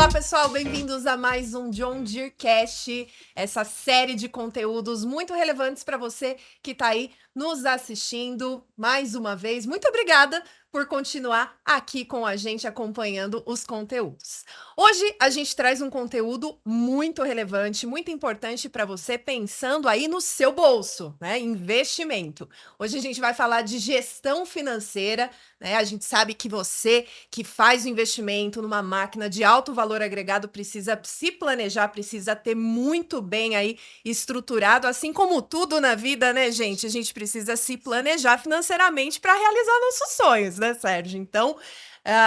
Olá, pessoal, bem-vindos a mais um John Deere Cast, essa série de conteúdos muito relevantes para você que está aí nos assistindo mais uma vez. Muito obrigada por continuar aqui com a gente acompanhando os conteúdos. Hoje a gente traz um conteúdo muito relevante, muito importante para você pensando aí no seu bolso, né? Investimento. Hoje a gente vai falar de gestão financeira, né? A gente sabe que você que faz o investimento numa máquina de alto valor agregado precisa se planejar, precisa ter muito bem aí estruturado, assim como tudo na vida, né, gente? A gente precisa se planejar financeiramente para realizar nossos sonhos, né, Sérgio? Então,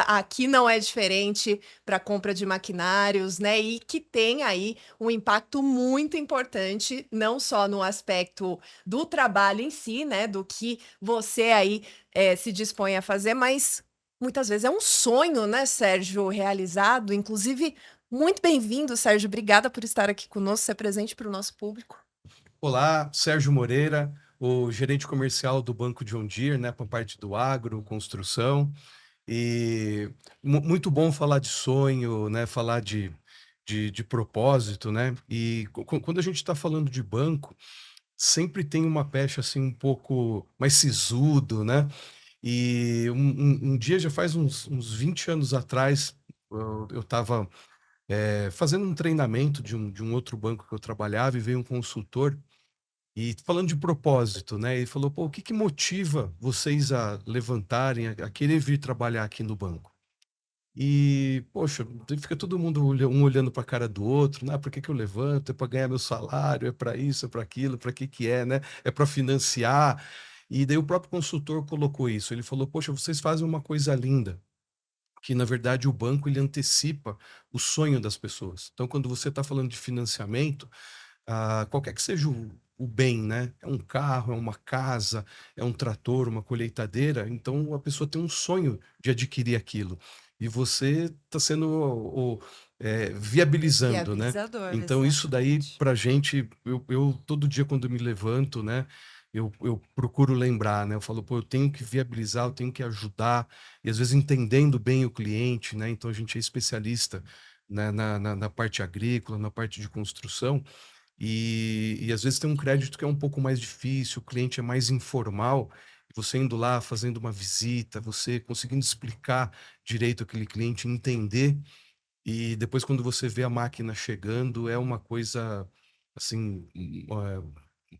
aqui não é diferente para compra de maquinários, né? E que tem aí um impacto muito importante, não só no aspecto do trabalho em si, né? Do que você aí se dispõe a fazer, mas muitas vezes é um sonho, né, Sérgio, realizado. Inclusive, muito bem-vindo, Sérgio. Obrigada por estar aqui conosco, ser presente para o nosso público. Olá, Sérgio Moreira, o gerente comercial do Banco John Deere, né, para a parte do agro, construção. E muito bom falar de sonho, né, falar de propósito, né? E quando a gente está falando de banco, sempre tem uma pecha assim um pouco mais sisudo, né? E um dia, já faz uns 20 anos atrás, eu estava fazendo um treinamento de um outro banco que eu trabalhava, e veio um consultor e falando de propósito, né, ele falou: "Pô, o que que motiva vocês a levantarem, a querer vir trabalhar aqui no banco?". E, poxa, daí fica todo mundo um olhando para a cara do outro, né: "Ah, por que que eu levanto? É para ganhar meu salário, é para isso, é para aquilo, para que é, né? É para financiar". E daí o próprio consultor colocou isso, ele falou: "Poxa, vocês fazem uma coisa linda, que na verdade o banco ele antecipa o sonho das pessoas". Então quando você está falando de financiamento, qualquer que seja o bem, né? É um carro, é uma casa, é um trator, uma colheitadeira. Então a pessoa tem um sonho de adquirir aquilo. E você está sendo viabilizando, né? Viabilizador, Então isso daí, exatamente. para gente, eu todo dia quando eu me levanto, né? Eu procuro lembrar, né? Eu falo, pô, eu tenho que viabilizar, eu tenho que ajudar, e às vezes entendendo bem o cliente, né? Então a gente é especialista, né, na parte agrícola, na parte de construção, e às vezes tem um crédito que é um pouco mais difícil, o cliente é mais informal, e você indo lá, fazendo uma visita, você conseguindo explicar direito aquele cliente, entender, e depois quando você vê a máquina chegando, é uma coisa, assim,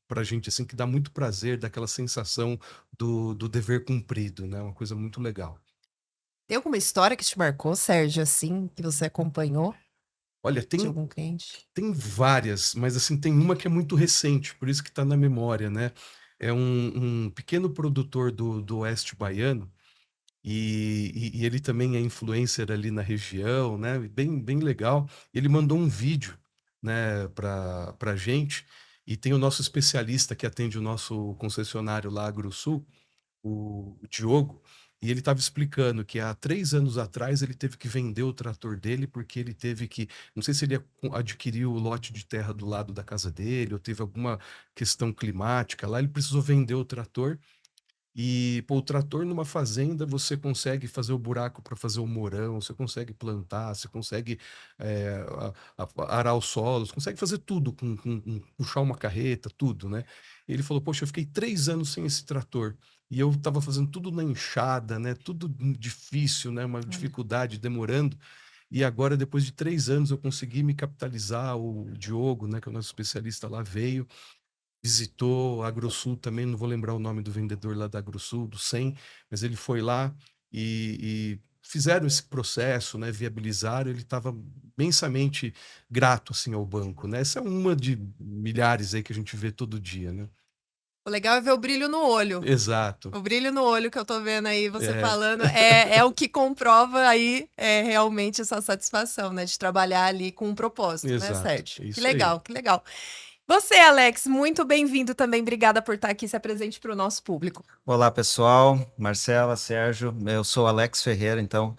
pra gente, assim, que dá muito prazer, dá aquela sensação do dever cumprido, né, uma coisa muito legal. Tem alguma história que te marcou, Sérgio, assim, que você acompanhou Olha, de tem algum cliente? tem várias, mas, assim, tem uma que é muito recente, por isso que está na memória, né. É um pequeno produtor do oeste baiano, e ele também é influencer ali na região, né, bem legal. Ele mandou um vídeo, né, pra gente, e tem o nosso especialista que atende o nosso concessionário lá, AgroSul, o Diogo, e ele estava explicando que há 3 anos atrás ele teve que vender o trator dele, porque ele teve que, não sei se ele adquiriu o lote de terra do lado da casa dele, ou teve alguma questão climática lá, ele precisou vender o trator. E, pô, o trator numa fazenda, você consegue fazer o buraco para fazer o mourão, você consegue plantar, você consegue arar os solos, consegue fazer tudo puxar uma carreta, tudo, né? E ele falou: "Poxa, eu fiquei 3 anos sem esse trator, e eu estava fazendo tudo na enxada, né, tudo difícil, né, uma Olha. dificuldade, demorando, e agora depois de 3 anos eu consegui me capitalizar". O Diogo, né, que é o nosso especialista lá, veio, visitou a AgroSul também, não vou lembrar o nome do vendedor lá da AgroSul, do 100, mas ele foi lá e fizeram esse processo, né, viabilizaram, ele estava imensamente grato, assim, ao banco, né. Essa é uma de milhares aí que a gente vê todo dia, né. O legal é ver o brilho no olho. Exato. O brilho no olho que eu tô vendo aí você É, falando é o que comprova aí, realmente essa satisfação, né, de trabalhar ali com um propósito, né, exato, Sérgio? é Que isso aí. legal, que legal. Você, Alex, muito bem-vindo também, obrigada por estar aqui, se apresente para o nosso público. Olá, pessoal. Marcela, Sérgio, eu sou Alex Ferreira, então,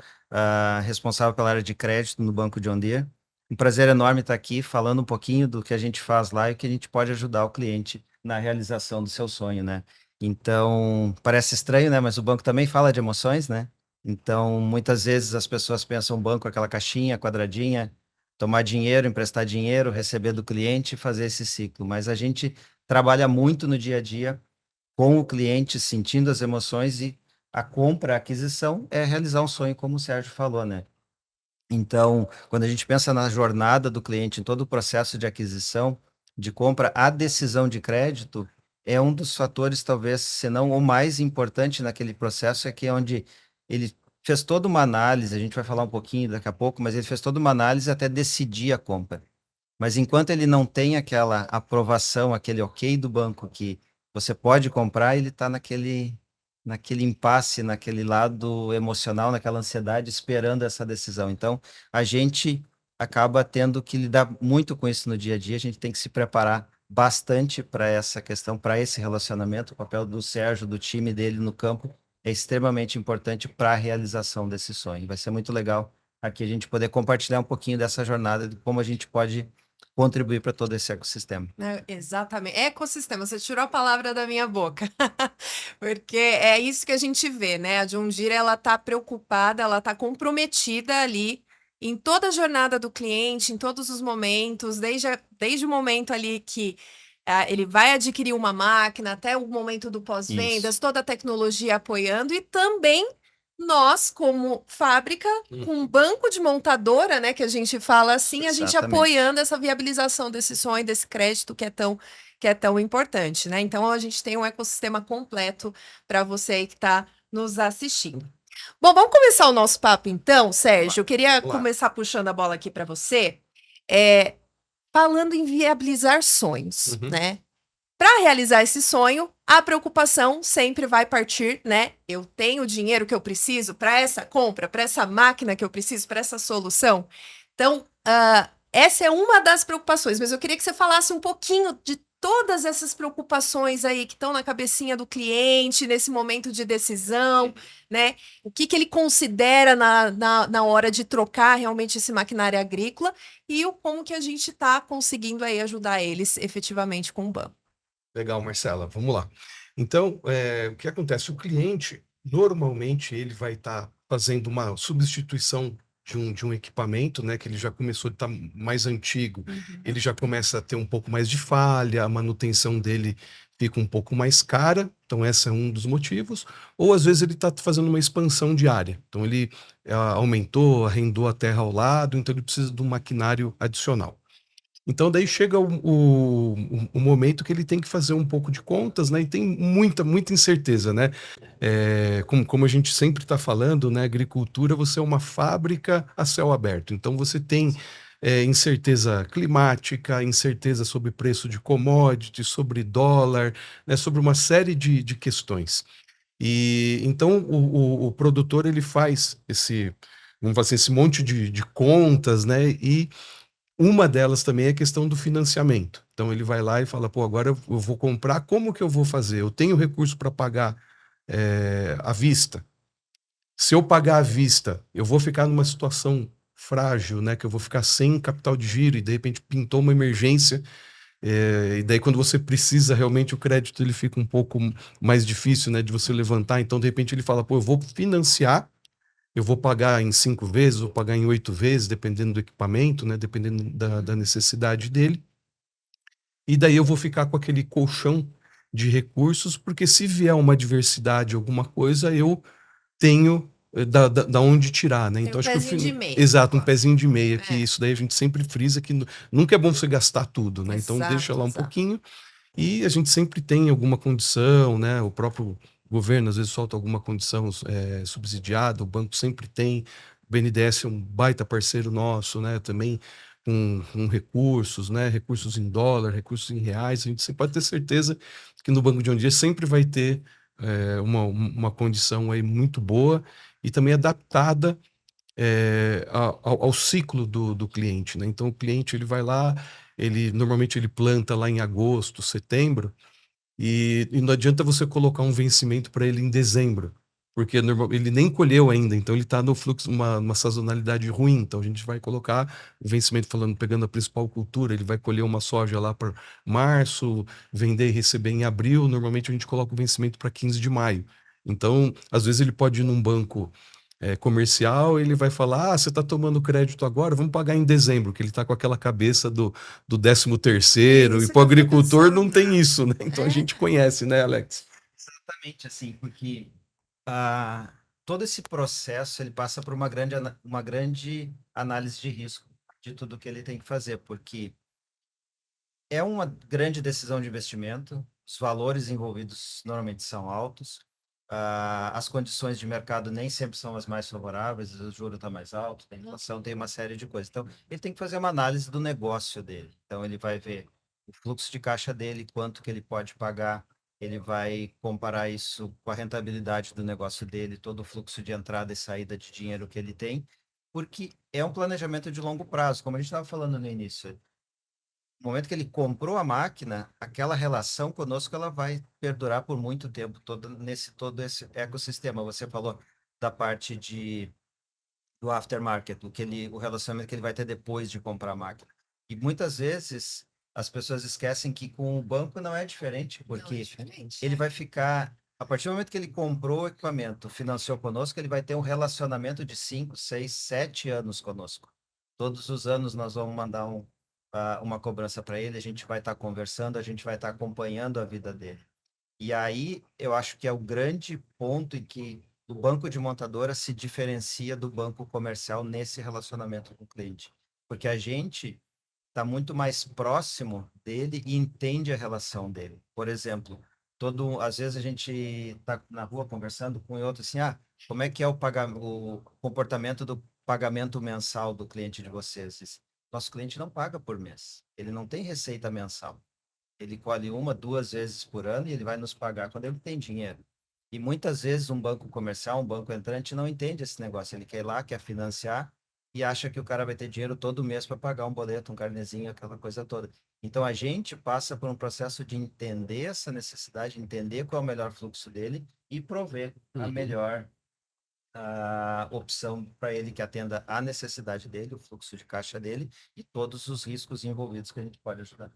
responsável pela área de crédito no Banco John Deere. Um prazer enorme estar aqui falando um pouquinho do que a gente faz lá e que a gente pode ajudar o cliente na realização do seu sonho, né? Então, parece estranho, né? Mas o banco também fala de emoções, né? Então, muitas vezes as pessoas pensam banco, aquela caixinha quadradinha, tomar dinheiro, emprestar dinheiro, receber do cliente e fazer esse ciclo. Mas a gente trabalha muito no dia a dia com o cliente, sentindo as emoções e a compra, a aquisição é realizar um sonho, como o Sérgio falou, né? Então, quando a gente pensa na jornada do cliente, em todo o processo de aquisição, de compra, a decisão de crédito é um dos fatores, talvez, se não o mais importante naquele processo, é que é onde ele fez toda uma análise, a gente vai falar um pouquinho daqui a pouco, mas ele fez toda uma análise até decidir a compra. Mas enquanto ele não tem aquela aprovação, aquele ok do banco que você pode comprar, ele está naquele impasse, naquele lado emocional, naquela ansiedade, esperando essa decisão. Então, a gente acaba tendo que lidar muito com isso no dia a dia, a gente tem que se preparar bastante para essa questão, para esse relacionamento. O papel do Sérgio, do time dele no campo, é extremamente importante para a realização desse sonho. Vai ser muito legal aqui a gente poder compartilhar um pouquinho dessa jornada, de como a gente pode contribuir para todo esse ecossistema. Exatamente. Ecossistema, você tirou a palavra da minha boca. Porque é isso que a gente vê, né? A John Deere, ela tá preocupada, ela tá comprometida ali em toda a jornada do cliente, em todos os momentos, desde o momento ali que ele vai adquirir uma máquina até o momento do pós-vendas, Isso. toda a tecnologia apoiando e também nós, como fábrica, com um banco de montadora, né, que a gente fala assim, a gente Exatamente. apoiando essa viabilização desse sonho, desse crédito que é tão importante, né? Então a gente tem um ecossistema completo para você aí que está nos assistindo. Bom, vamos começar o nosso papo então, Sérgio. Eu queria Claro. começar puxando a bola aqui para você, falando em viabilizar sonhos, Uhum. né? Para realizar esse sonho, a preocupação sempre vai partir, né? Eu tenho o dinheiro que eu preciso para essa compra, para essa máquina que eu preciso, para essa solução. Então, essa é uma das preocupações, mas eu queria que você falasse um pouquinho de todas essas preocupações aí que estão na cabecinha do cliente nesse momento de decisão, né? O que ele considera na hora de trocar realmente esse maquinário agrícola e como que a gente está conseguindo aí ajudar eles efetivamente com o banco. Legal, Marcela, vamos lá. Então, o que acontece? O cliente, normalmente, ele vai estar fazendo uma substituição de um equipamento, né, que ele já começou a estar mais antigo, ele já começa a ter um pouco mais de falha, a manutenção dele fica um pouco mais cara, então esse é um dos motivos, ou às vezes ele está fazendo uma expansão de área, então ele aumentou, arrendou a terra ao lado, então ele precisa de um maquinário adicional. Então daí chega o momento que ele tem que fazer um pouco de contas, né, e tem muita incerteza, né. Como a gente sempre está falando, né, agricultura, você é uma fábrica a céu aberto, então você tem, incerteza climática, incerteza sobre preço de commodity, sobre dólar, né, sobre uma série de questões. E então o produtor ele faz vamos fazer esse monte de contas, né, e uma delas também é a questão do financiamento. Então ele vai lá e fala: "Pô, agora eu vou comprar, como que eu vou fazer? Eu tenho recurso para pagar, à vista? Se eu pagar à vista, eu vou ficar numa situação frágil, né, que eu vou ficar sem capital de giro e de repente pintou uma emergência, e daí quando você precisa realmente o crédito ele fica um pouco mais difícil, né, de você levantar, então de repente ele fala: "Pô, eu vou financiar, eu vou pagar em 5 vezes, vou pagar em 8 vezes, dependendo do equipamento, né, dependendo da necessidade dele. E daí eu vou ficar com aquele colchão de recursos, porque se vier uma adversidade, alguma coisa, eu tenho da onde tirar, né. Tem Então um acho que o pezinho de fin meia, exato, um agora. pezinho de meia, que É. isso daí a gente sempre frisa que nunca é bom você gastar tudo, né. Então deixa Exato, lá um exato. pouquinho, e a gente sempre tem alguma condição, né, o próprio governo às vezes solta alguma condição, subsidiada, o banco sempre tem, o BNDES é um baita parceiro nosso, né, também com recursos, né, recursos em dólar, recursos em reais, a gente sempre pode ter certeza que no Banco de um dia sempre vai ter, uma condição aí muito boa e também adaptada, ao ciclo do cliente, né. Então o cliente ele vai lá, ele normalmente ele planta lá em agosto, setembro, e não adianta você colocar um vencimento para ele em dezembro, porque ele nem colheu ainda, então ele está no fluxo, uma sazonalidade ruim, então a gente vai colocar o vencimento falando, pegando a principal cultura, ele vai colher uma soja lá por março, vender e receber em abril, normalmente a gente coloca o vencimento para 15 de maio. Então, às vezes ele pode ir num banco, comercial, ele vai falar, você está tomando crédito agora, vamos pagar em dezembro, que ele está com aquela cabeça do 13º, e Isso para que o eu fiquei agricultor não pensando. tem isso, né? Então a É, gente conhece, né, Alex? Exatamente assim, porque ah, todo esse processo ele passa por uma grande análise de risco de tudo que ele tem que fazer, porque é uma grande decisão de investimento, os valores envolvidos normalmente são altos, as condições de mercado nem sempre são as mais favoráveis, o juro está mais alto, tem inflação, tem uma série de coisas. Então, ele tem que fazer uma análise do negócio dele. Então, ele vai ver o fluxo de caixa dele, quanto que ele pode pagar, ele vai comparar isso com a rentabilidade do negócio dele, todo o fluxo de entrada e saída de dinheiro que ele tem, porque é um planejamento de longo prazo, como a gente estava falando no início. No momento que ele comprou a máquina, aquela relação conosco ela vai perdurar por muito tempo, todo esse ecossistema. Você falou da parte do aftermarket, o relacionamento que ele vai ter depois de comprar a máquina. E muitas vezes as pessoas esquecem que com o banco não é diferente, não, é porque diferente. ele vai ficar, a partir do momento que ele comprou o equipamento, financiou conosco, ele vai ter um relacionamento de 5, 6, 7 anos conosco. Todos os anos nós vamos mandar uma cobrança para ele, a gente vai estar conversando, a gente vai estar acompanhando a vida dele. E aí eu acho que é o grande ponto em que o banco de montadora se diferencia do banco comercial nesse relacionamento com o cliente. Porque a gente está muito mais próximo dele e entende a relação dele. Por exemplo, às vezes a gente está na rua conversando com outro assim, como é que é o comportamento do pagamento mensal do cliente de vocês? Diz, nosso cliente não paga por mês, ele não tem receita mensal. Ele colhe 1, 2 vezes por ano e ele vai nos pagar quando ele tem dinheiro. E muitas vezes um banco comercial, um banco entrante não entende esse negócio. Ele quer ir lá, quer financiar e acha que o cara vai ter dinheiro todo mês para pagar um boleto, um carnezinho, aquela coisa toda. Então a gente passa por um processo de entender essa necessidade, entender qual é o melhor fluxo dele e prover a melhor opção para ele que atenda à necessidade dele, o fluxo de caixa dele e todos os riscos envolvidos que a gente pode ajudar.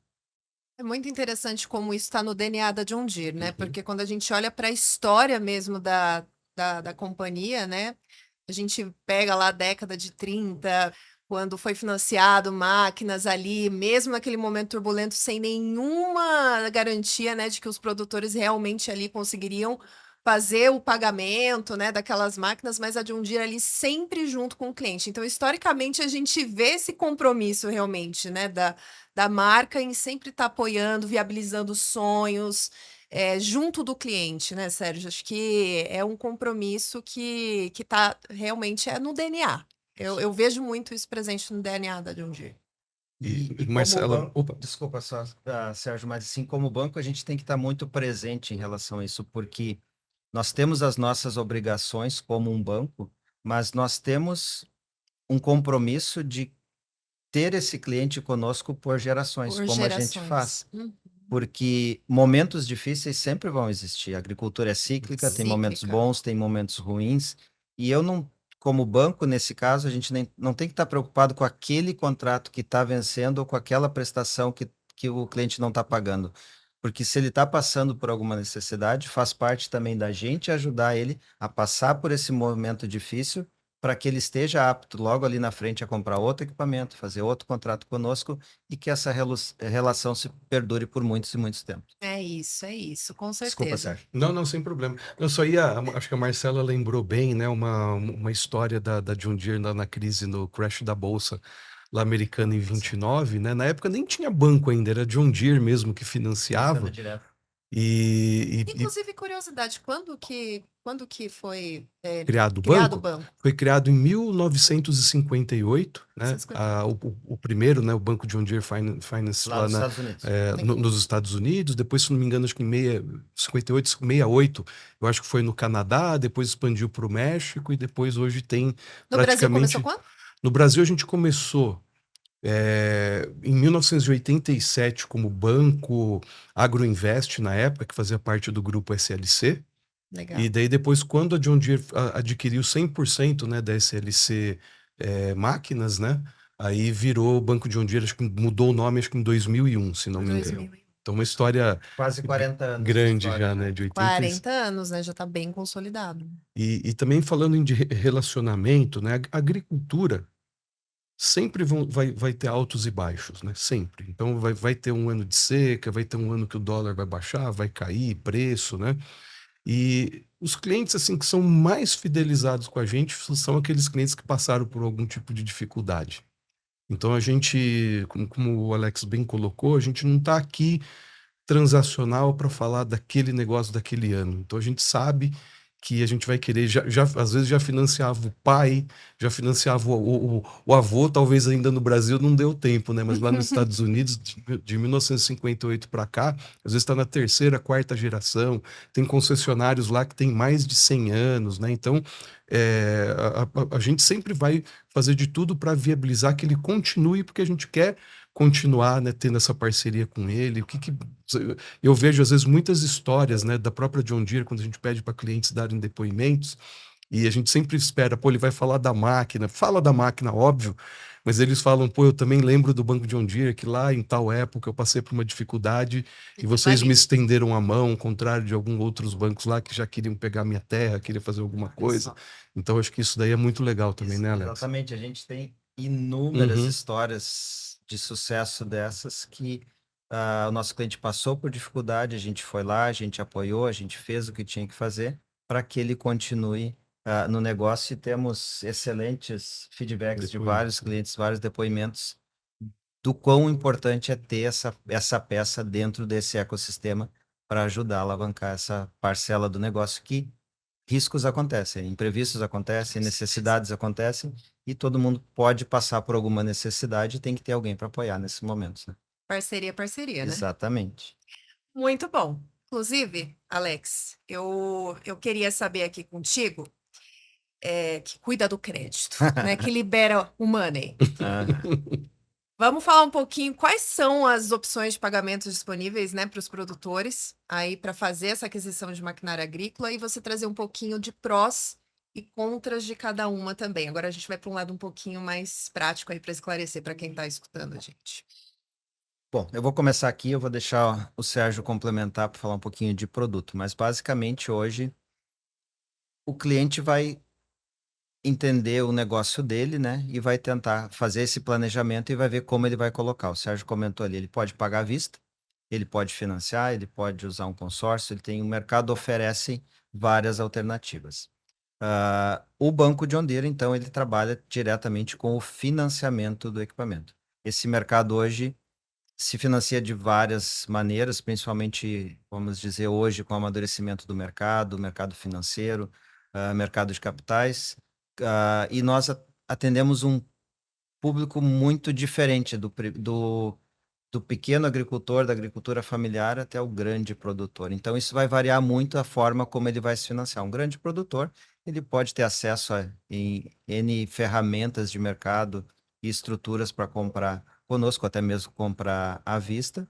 É muito interessante como isso está no DNA da John Deere, né? Uhum. Porque quando a gente olha para a história mesmo da companhia, né? A gente pega lá a década de 30, quando foi financiado máquinas ali, mesmo naquele momento turbulento, sem nenhuma garantia, né, de que os produtores realmente ali conseguiriam fazer o pagamento, né, daquelas máquinas, mas a John Deere ali sempre junto com o cliente. Então, historicamente, a gente vê esse compromisso realmente, né, da marca em sempre estar apoiando, viabilizando sonhos, junto do cliente, né, Sérgio? Acho que é um compromisso que tá realmente no DNA. Eu vejo muito isso presente no DNA da John Deere. E Como Marcela, banco, opa, desculpa só, Sérgio, mas assim, como banco, a gente tem que estar muito presente em relação a isso, porque nós temos as nossas obrigações como um banco, mas nós temos um compromisso de ter esse cliente conosco por gerações, Por como a gente gerações. faz. Porque momentos difíceis sempre vão existir. A agricultura é cíclica, tem momentos Cíclica. bons, tem momentos ruins. E eu não, como banco, nesse caso, a gente não tem que estar preocupado com aquele contrato que está vencendo ou com aquela prestação que o cliente não está pagando. Porque se ele está passando por alguma necessidade, faz parte também da gente ajudar ele a passar por esse momento difícil para que ele esteja apto logo ali na frente a comprar outro equipamento, fazer outro contrato conosco e que essa relação se perdure por muitos e muitos tempos. É isso, com Desculpa, certeza. Sérgio. não, sem problema. Eu só ia, acho que a Marcela lembrou bem, né, uma história da John Deere na crise, no crash da Bolsa lá americana em 29, né? Na época nem tinha banco ainda, era John Deere mesmo que financiava. Financiando direto. E Inclusive, curiosidade, quando que foi criado o criado o banco, banco? foi criado em 1958, né? 1958. O primeiro, né, o Banco John Deere Finance Lá lá nos Estados Unidos. nos Estados Unidos, depois, se não me engano, acho que em 58, 68, eu acho que foi no Canadá, depois expandiu para o México e depois hoje tem No Brasil começou praticamente... quando? No Brasil a gente começou em 1987 como Banco Agroinvest, na época, que fazia parte do grupo SLC. Legal. E daí depois, quando a John Deere adquiriu 100%, né, da SLC máquinas, né, aí virou o Banco John Deere, acho que mudou o nome, acho que em 2001, se não me engano. 2001. Então, uma história Quase 40 anos de grande história, já, né? né? De 40 anos, né? Já tá bem consolidado. E também falando em de relacionamento, né? A agricultura sempre vai ter altos e baixos, né? Sempre. Então vai ter um ano de seca, vai ter um ano que o dólar vai baixar, vai cair preço, né? E os clientes assim que são mais fidelizados com a gente são aqueles clientes que passaram por algum tipo de dificuldade. Então a gente, como o Alex bem colocou, a gente não está aqui transacional para falar daquele negócio daquele ano. Então a gente sabe que a gente vai querer, às vezes já financiava o pai, já financiava o avô, talvez ainda no Brasil não deu tempo, né? Mas lá nos Estados Unidos, de 1958 para cá, às vezes está na terceira, quarta geração, tem concessionários lá que tem mais de 100 anos, né? Então, a gente sempre vai fazer de tudo para viabilizar que ele continue, porque a gente quer continuar, né, tendo essa parceria com ele. Eu vejo às vezes muitas histórias, né, da própria John Deere quando a gente pede para clientes darem depoimentos e a gente sempre espera, pô, ele vai falar da máquina, fala da máquina, óbvio, mas eles falam, pô, eu também lembro do Banco John Deere que lá em tal época eu passei por uma dificuldade e vocês me estenderam a mão, ao contrário de alguns outros bancos lá que já queriam pegar minha terra, queriam fazer alguma coisa. Então acho que isso daí é muito legal também, né, Alex? Exatamente, a gente tem inúmeras histórias de sucesso dessas que o nosso cliente passou por dificuldade, a gente foi lá, a gente apoiou, a gente fez o que tinha que fazer para que ele continue no negócio, e temos excelentes feedbacks de vários clientes, vários depoimentos do quão importante é ter essa peça dentro desse ecossistema para ajudar a alavancar essa parcela do negócio que riscos acontecem, imprevistos acontecem, necessidades acontecem, e todo mundo pode passar por alguma necessidade e tem que ter alguém para apoiar nesses momentos, né? Parceria, parceria, né? Exatamente. Muito bom. Inclusive, Alex, eu queria saber aqui contigo, que cuida do crédito, né? Que libera o money. Vamos falar um pouquinho quais são as opções de pagamento disponíveis, né, para os produtores aí para fazer essa aquisição de maquinária agrícola e você trazer um pouquinho de prós e contras de cada uma também. Agora a gente vai para um lado um pouquinho mais prático aí para esclarecer para quem está escutando a gente. Bom, eu vou começar aqui, eu vou deixar o Sérgio complementar para falar um pouquinho de produto, mas basicamente hoje o cliente vai entender o negócio dele, né? E vai tentar fazer esse planejamento e vai ver como ele vai colocar. O Sérgio comentou ali, ele pode pagar à vista, ele pode financiar, ele pode usar um consórcio, o mercado oferece várias alternativas. O Banco John Deere, então, ele trabalha diretamente com o financiamento do equipamento. Esse mercado hoje se financia de várias maneiras, principalmente, vamos dizer, hoje com o amadurecimento do mercado financeiro, mercado de capitais, e nós atendemos um público muito diferente do pequeno agricultor, da agricultura familiar, até o grande produtor. Então, isso vai variar muito a forma como ele vai se financiar. Um grande produtor, ele pode ter acesso a N ferramentas de mercado e estruturas para comprar conosco, até mesmo comprar à vista.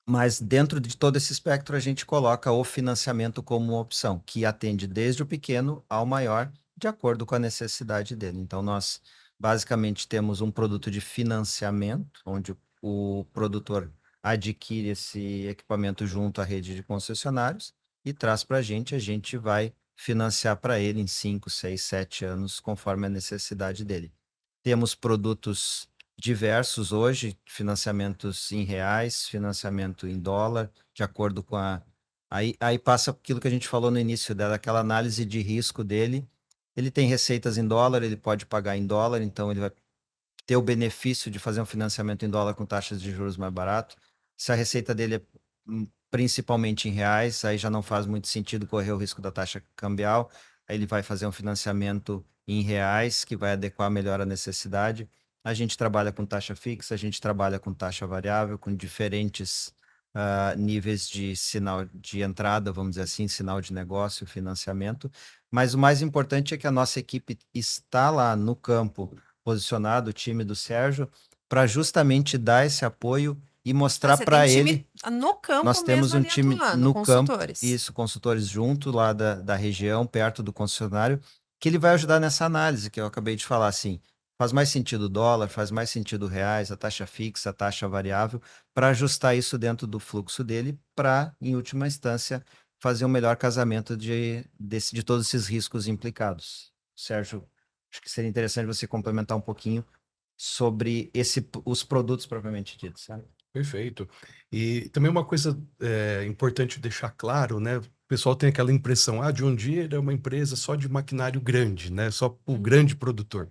Mas dentro de todo esse espectro, a gente coloca o financiamento como uma opção, que atende desde o pequeno ao maior, de acordo com a necessidade dele. Então, nós basicamente temos um produto de financiamento, onde o produtor adquire esse equipamento junto à rede de concessionários e traz para a gente vai financiar para ele em 5, 6, 7 anos, conforme a necessidade dele. Temos produtos diversos hoje, financiamentos em reais, financiamento em dólar, de acordo com Aí passa aquilo que a gente falou no início, daquela análise de risco dele. Ele tem receitas em dólar, ele pode pagar em dólar, então ele vai ter o benefício de fazer um financiamento em dólar com taxas de juros mais barato. Se a receita dele é principalmente em reais, aí já não faz muito sentido correr o risco da taxa cambial. Aí ele vai fazer um financiamento em reais, que vai adequar melhor a necessidade. A gente trabalha com taxa fixa, a gente trabalha com taxa variável, com diferentes níveis de sinal de entrada, vamos dizer assim, sinal de negócio, financiamento. Mas o mais importante é que a nossa equipe está lá no campo, posicionado, o time do Sérgio, para justamente dar esse apoio e mostrar para ele. No campo Nós temos mesmo um time atuando, no consultores. campo, isso, consultores junto lá da região, perto do concessionário, que ele vai ajudar nessa análise que eu acabei de falar, assim, faz mais sentido o dólar, faz mais sentido o reais, a taxa fixa, a taxa variável, para ajustar isso dentro do fluxo dele, para, em última instância, fazer um melhor casamento de todos esses riscos implicados. Sérgio, acho que seria interessante você complementar um pouquinho sobre os produtos propriamente ditos, sabe? Perfeito. E também uma coisa importante deixar claro, né? O pessoal tem aquela impressão, John Deere é uma empresa só de maquinário grande, né? Só o grande produtor.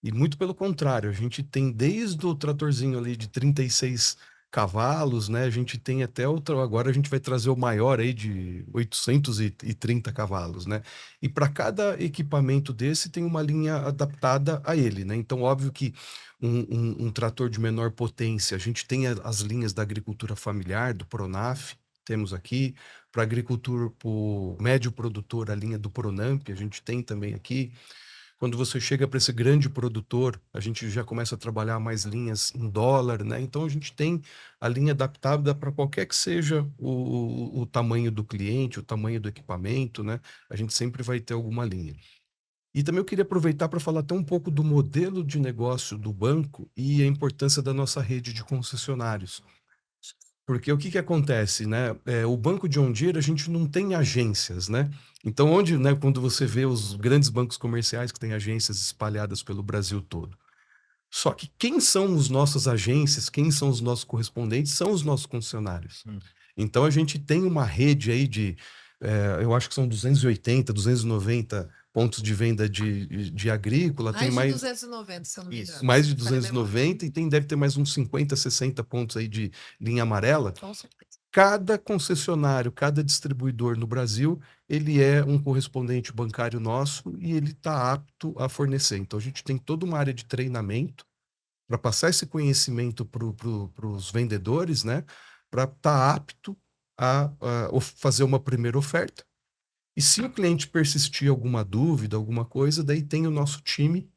E muito pelo contrário, a gente tem desde o tratorzinho ali de 36 cavalos, né? A gente tem até agora a gente vai trazer o maior aí de 830 cavalos, né? E para cada equipamento desse tem uma linha adaptada a ele, né? Então, óbvio que um trator de menor potência, a gente tem as linhas da agricultura familiar, do Pronaf, temos aqui, para agricultura, para o médio produtor, a linha do Pronamp, a gente tem também aqui. Quando você chega para esse grande produtor, a gente já começa a trabalhar mais linhas em dólar, né? Então a gente tem a linha adaptada para qualquer que seja o tamanho do cliente, o tamanho do equipamento, né? A gente sempre vai ter alguma linha. E também eu queria aproveitar para falar até um pouco do modelo de negócio do banco e a importância da nossa rede de concessionários. Porque o que que acontece, né? O Banco John Deere, a gente não tem agências, né? Então, onde, né, quando você vê os grandes bancos comerciais que têm agências espalhadas pelo Brasil todo. Só que quem são as nossas agências, quem são os nossos correspondentes, são os nossos concessionários. Então, a gente tem uma rede aí eu acho que são 280, 290 pontos de venda de agrícola, tem Mais de mais 290, se eu não me Isso. engano. mais de Falha a memória. 290 e deve ter mais uns 50, 60 pontos aí de linha amarela. Com certeza. Cada concessionário, cada distribuidor no Brasil, ele é um correspondente bancário nosso e ele está apto a fornecer. Então, a gente tem toda uma área de treinamento para passar esse conhecimento para os vendedores, né? Para estar apto a fazer uma primeira oferta. E se o cliente persistir alguma dúvida, alguma coisa, daí tem o nosso time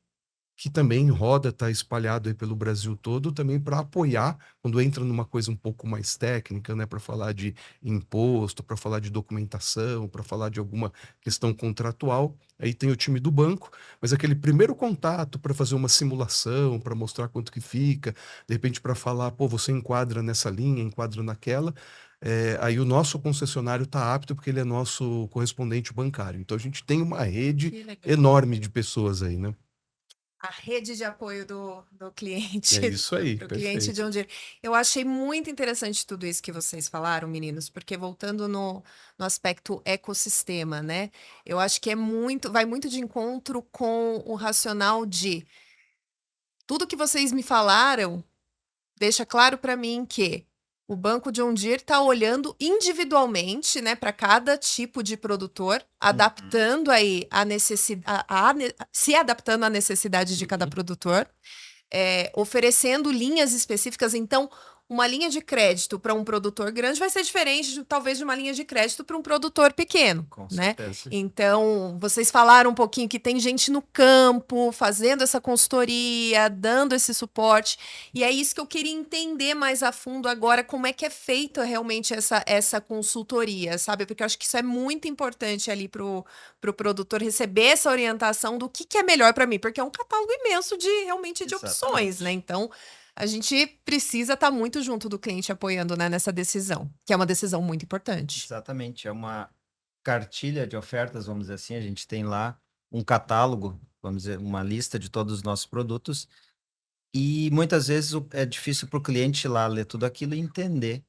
que também roda, está espalhado aí pelo Brasil todo, também para apoiar quando entra numa coisa um pouco mais técnica, né, para falar de imposto, para falar de documentação, para falar de alguma questão contratual. Aí tem o time do banco, mas aquele primeiro contato para fazer uma simulação, para mostrar quanto que fica, de repente para falar, pô, você enquadra nessa linha, enquadra naquela. Aí o nosso concessionário está apto porque ele é nosso correspondente bancário. Então a gente tem uma rede Que legal. enorme de pessoas aí, né? A rede de apoio do cliente, É isso aí, do cliente perfeito. John Deere. Eu achei muito interessante tudo isso que vocês falaram, meninos, porque voltando no aspecto ecossistema, né? Eu acho que vai muito de encontro com o racional de tudo que vocês me falaram deixa claro para mim que o Banco John Deere está olhando individualmente, né, para cada tipo de produtor, adaptando aí a necessidade, se adaptando à necessidade de cada produtor, oferecendo linhas específicas. Então, uma linha de crédito para um produtor grande vai ser diferente, talvez, de uma linha de crédito para um produtor pequeno, Com né? certeza. Então, vocês falaram um pouquinho que tem gente no campo fazendo essa consultoria, dando esse suporte, e é isso que eu queria entender mais a fundo agora, como é que é feita realmente essa consultoria, sabe? Porque eu acho que isso é muito importante ali pro produtor receber essa orientação do que é melhor para mim, porque é um catálogo imenso de realmente de opções, né? Exatamente. Então, a gente precisa estar muito junto do cliente apoiando, né, nessa decisão, que é uma decisão muito importante. Exatamente, é uma cartilha de ofertas, vamos dizer assim, a gente tem lá um catálogo, vamos dizer, uma lista de todos os nossos produtos, e muitas vezes é difícil para o cliente ir lá ler tudo aquilo e entender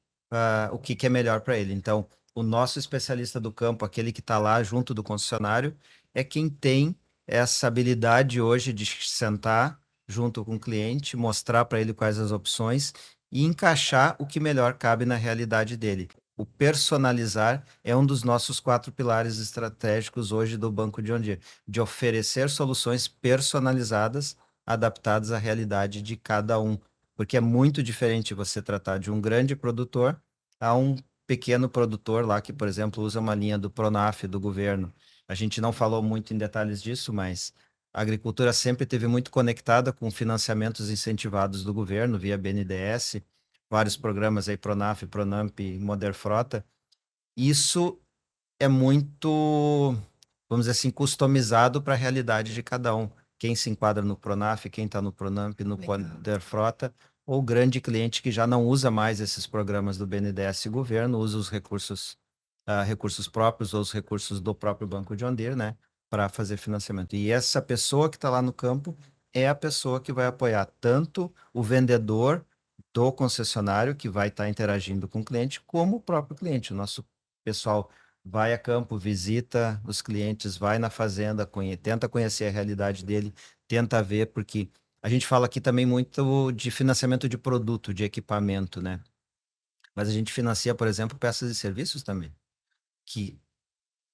o que que é melhor para ele. Então, o nosso especialista do campo, aquele que está lá junto do concessionário, é quem tem essa habilidade hoje de sentar junto com o cliente, mostrar para ele quais as opções e encaixar o que melhor cabe na realidade dele. O personalizar é um dos nossos 4 pilares estratégicos hoje do Banco John Deere, de oferecer soluções personalizadas, adaptadas à realidade de cada um, porque é muito diferente você tratar de um grande produtor a um pequeno produtor lá que, por exemplo, usa uma linha do Pronaf do governo. A gente não falou muito em detalhes disso, mas a agricultura sempre esteve muito conectada com financiamentos incentivados do governo via BNDES, vários programas aí, Pronaf, Pronamp, Moder Frota. Isso é muito, vamos dizer assim, customizado para a realidade de cada um. quem se enquadra no Pronaf, quem está no Pronamp, no Legal. Poder Frota, ou grande cliente que já não usa mais esses programas do BNDES e governo, usa os recursos, recursos próprios ou os recursos do próprio Banco John Deere, né, para fazer financiamento. E essa pessoa que está lá no campo é a pessoa que vai apoiar tanto o vendedor do concessionário, que vai estar interagindo com o cliente, como o próprio cliente. O nosso pessoal vai a campo, visita os clientes, vai na fazenda, tenta conhecer a realidade dele, tenta ver, porque a gente fala aqui também muito de financiamento de produto, de equipamento, né? Mas a gente financia, por exemplo, peças e serviços também, que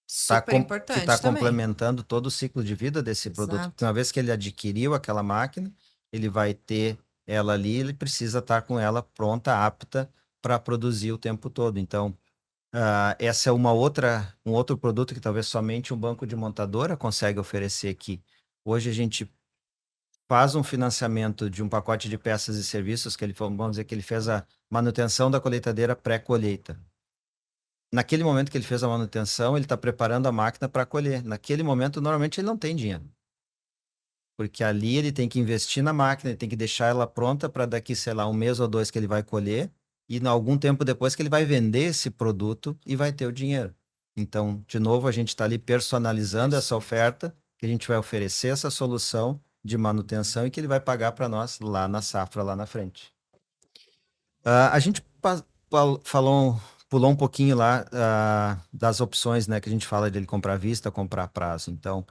está Super importante também. complementando todo o ciclo de vida desse produto. Exato. Porque uma vez que ele adquiriu aquela máquina, ele vai ter ela ali, ele precisa estar com ela pronta, apta para produzir o tempo todo. Então, essa é um outro produto que talvez somente um banco de montadora consegue oferecer aqui. Hoje a gente faz um financiamento de um pacote de peças e serviços, vamos dizer que ele fez a manutenção da colheitadeira pré-colheita. Naquele momento que ele fez a manutenção, ele está preparando a máquina para colher. Naquele momento, normalmente, ele não tem dinheiro. Porque ali ele tem que investir na máquina, ele tem que deixar ela pronta para daqui, sei lá, 1 mês ou 2 que ele vai colher, e algum tempo depois que ele vai vender esse produto e vai ter o dinheiro. Então, de novo, a gente está ali personalizando essa oferta, que a gente vai oferecer essa solução de manutenção e que ele vai pagar para nós lá na safra, lá na frente. A gente pulou um pouquinho lá das opções, né, que a gente fala dele comprar à vista, comprar a prazo. Então,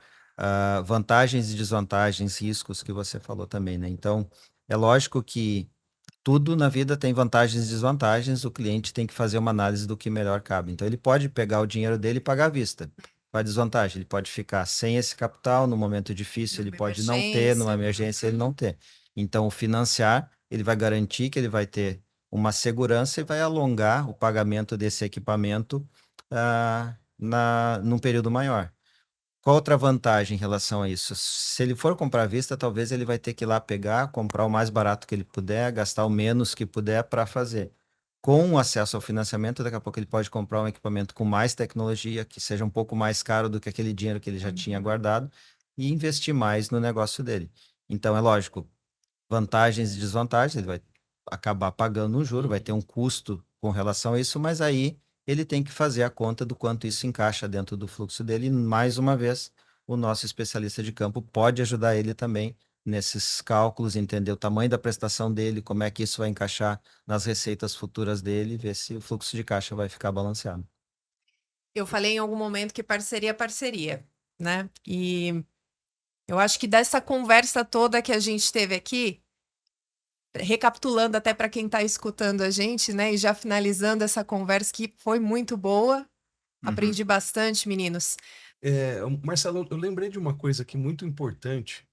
vantagens e desvantagens, riscos que você falou também, né? Então, é lógico que tudo na vida tem vantagens e desvantagens, o cliente tem que fazer uma análise do que melhor cabe. Então, ele pode pegar o dinheiro dele e pagar à vista. Qual a desvantagem? Ele pode ficar sem esse capital no momento difícil, ele pode não ter, numa emergência ele não ter. Então, o financiar, ele vai garantir que ele vai ter uma segurança e vai alongar o pagamento desse equipamento num período maior. Qual outra vantagem em relação a isso? Se ele for comprar à vista, talvez ele vai ter que ir lá pegar, comprar o mais barato que ele puder, gastar o menos que puder para fazer. Com o acesso ao financiamento, daqui a pouco ele pode comprar um equipamento com mais tecnologia, que seja um pouco mais caro do que aquele dinheiro que ele já tinha guardado, e investir mais no negócio dele. Então, é lógico, vantagens e desvantagens, ele vai acabar pagando um juro, vai ter um custo com relação a isso, mas aí ele tem que fazer a conta do quanto isso encaixa dentro do fluxo dele. E, mais uma vez, o nosso especialista de campo pode ajudar ele também nesses cálculos, entender o tamanho da prestação dele, como é que isso vai encaixar nas receitas futuras dele, e ver se o fluxo de caixa vai ficar balanceado. Eu falei em algum momento que parceria é parceria, né? E eu acho que dessa conversa toda que a gente teve aqui, recapitulando até para quem está escutando a gente, né? E já finalizando essa conversa que foi muito boa. Aprendi bastante, meninos. Marcelo, eu lembrei de uma coisa aqui muito importante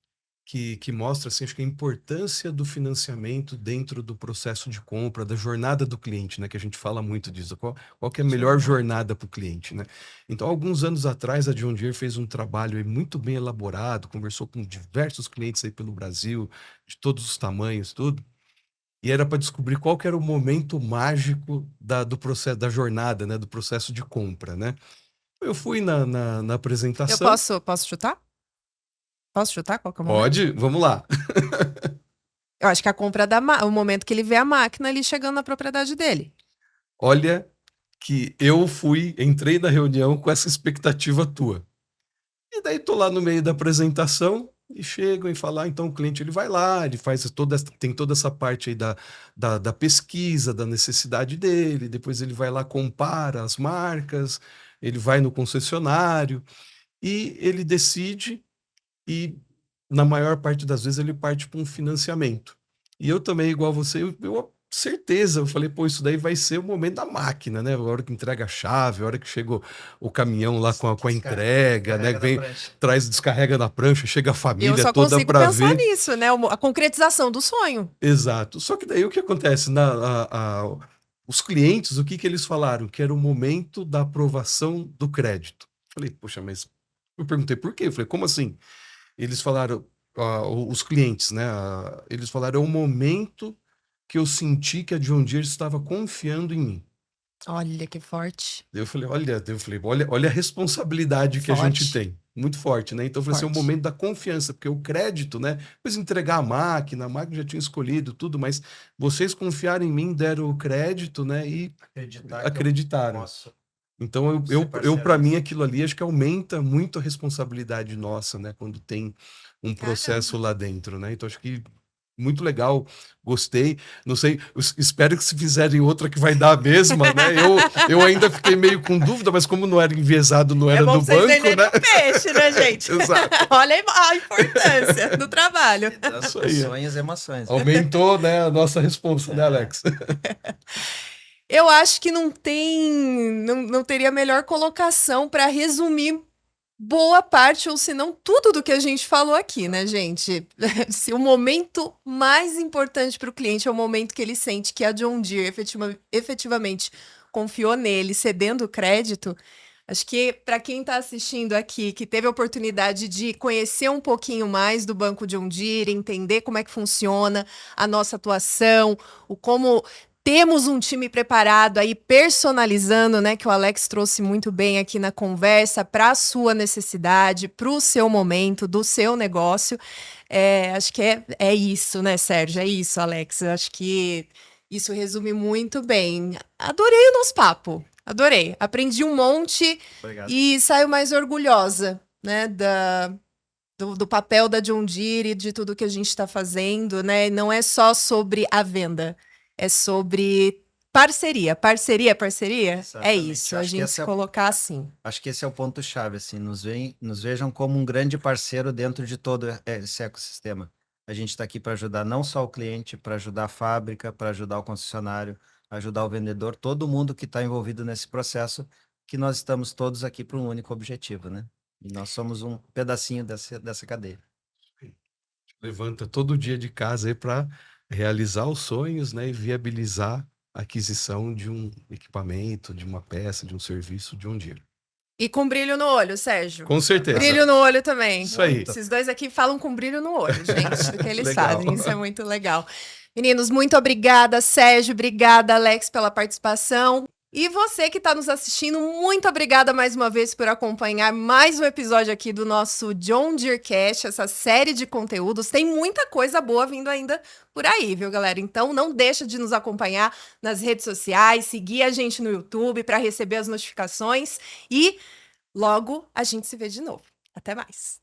que mostra, assim, acho que a importância do financiamento dentro do processo de compra, da jornada do cliente, né? Que a gente fala muito disso. Qual que é a melhor jornada para o cliente, né? Então, alguns anos atrás, a John Deere fez um trabalho aí muito bem elaborado, conversou com diversos clientes aí pelo Brasil, de todos os tamanhos, tudo. E era para descobrir qual que era o momento mágico do processo, da jornada, né? Do processo de compra, né? Eu fui na Eu apresentação. posso chutar? Posso chutar qual que é o momento? Pode, vamos lá. Eu acho que a compra o momento que ele vê a máquina ali chegando na propriedade dele. Olha que eu entrei na reunião com essa expectativa tua. E daí tô lá no meio da apresentação e chegam e falam, então o cliente ele vai lá, ele faz tem toda essa parte aí da pesquisa, da necessidade dele, depois ele vai lá, compara as marcas, ele vai no concessionário e ele decide e na maior parte das vezes ele parte para um financiamento. E eu também, igual você, eu certeza, eu falei, pô, isso daí vai ser o momento da máquina, né? A hora que entrega a chave, a hora que chega o caminhão lá com a entrega, né? Vem, descarrega na prancha, chega a família Eu só toda consigo para pensar ver. nisso, né? A concretização do sonho. Exato. Só que daí o que acontece? Os clientes, o que eles falaram? Que era o momento da aprovação do crédito. Falei, poxa, mas eu perguntei por quê? Eu falei, como assim? Eles falaram, os clientes, né? Eles falaram, é o momento que eu senti que a John Deere estava confiando em mim. Olha que forte. Eu falei, olha a responsabilidade que a gente tem. muito forte, né? Então, eu falei assim, é o Forte. momento da confiança, porque o crédito, né? Depois entregar a máquina já tinha escolhido tudo, mas vocês confiaram em mim, deram o crédito, né? E acreditaram. Então, eu para mim, aquilo ali, acho que aumenta muito a responsabilidade nossa, né? Quando tem um processo lá dentro, né? Então, acho que muito legal, gostei. Não sei, espero que se fizerem outra que vai dar a mesma, né? Eu ainda fiquei meio com dúvida, mas como não era enviesado, não era É bom do pra vocês banco, venderem né? o peixe, né, gente? Exato. Olha a importância do trabalho. Das Isso aí. sonhos e emoções. Aumentou, né, a nossa responsa, né, Alex? Eu acho que não teria melhor colocação para resumir boa parte, ou se não tudo do que a gente falou aqui, né, gente? Se o momento mais importante para o cliente é o momento que ele sente que a John Deere efetivamente confiou nele, cedendo o crédito, acho que para quem está assistindo aqui, que teve a oportunidade de conhecer um pouquinho mais do Banco John Deere, entender como é que funciona a nossa atuação, o como temos um time preparado aí, personalizando, né? Que o Alex trouxe muito bem aqui na conversa, para a sua necessidade, para o seu momento, do seu negócio. Acho que é isso, né, Sérgio? É isso, Alex. Acho que isso resume muito bem. Adorei o nosso papo. Adorei. Aprendi um monte. Obrigado. E saio mais orgulhosa, né? Do papel da John Deere, de tudo que a gente está fazendo, né? Não é só sobre a venda. É sobre parceria. Parceria. É Exatamente. isso, a Acho que gente esse se é- colocar assim. Acho que esse é o ponto-chave, assim, nos vejam como um grande parceiro dentro de todo esse ecossistema. A gente está aqui para ajudar não só o cliente, para ajudar a fábrica, para ajudar o concessionário, ajudar o vendedor, todo mundo que está envolvido nesse processo, que nós estamos todos aqui para um único objetivo, né? E nós somos um pedacinho dessa cadeia. Levanta todo dia de casa aí para realizar os sonhos, né, e viabilizar a aquisição de um equipamento, de uma peça, de um serviço de um dia. E com brilho no olho, Sérgio. Com certeza. Brilho no olho também. Isso aí. Esses dois aqui falam com brilho no olho, gente, do que eles Legal. fazem. Isso é muito legal. Meninos, muito obrigada, Sérgio. Obrigada, Alex, pela participação. E você que está nos assistindo, muito obrigada mais uma vez por acompanhar mais um episódio aqui do nosso John Deere Cast, essa série de conteúdos. Tem muita coisa boa vindo ainda por aí, viu, galera? Então não deixa de nos acompanhar nas redes sociais, seguir a gente no YouTube para receber as notificações e logo a gente se vê de novo. Até mais!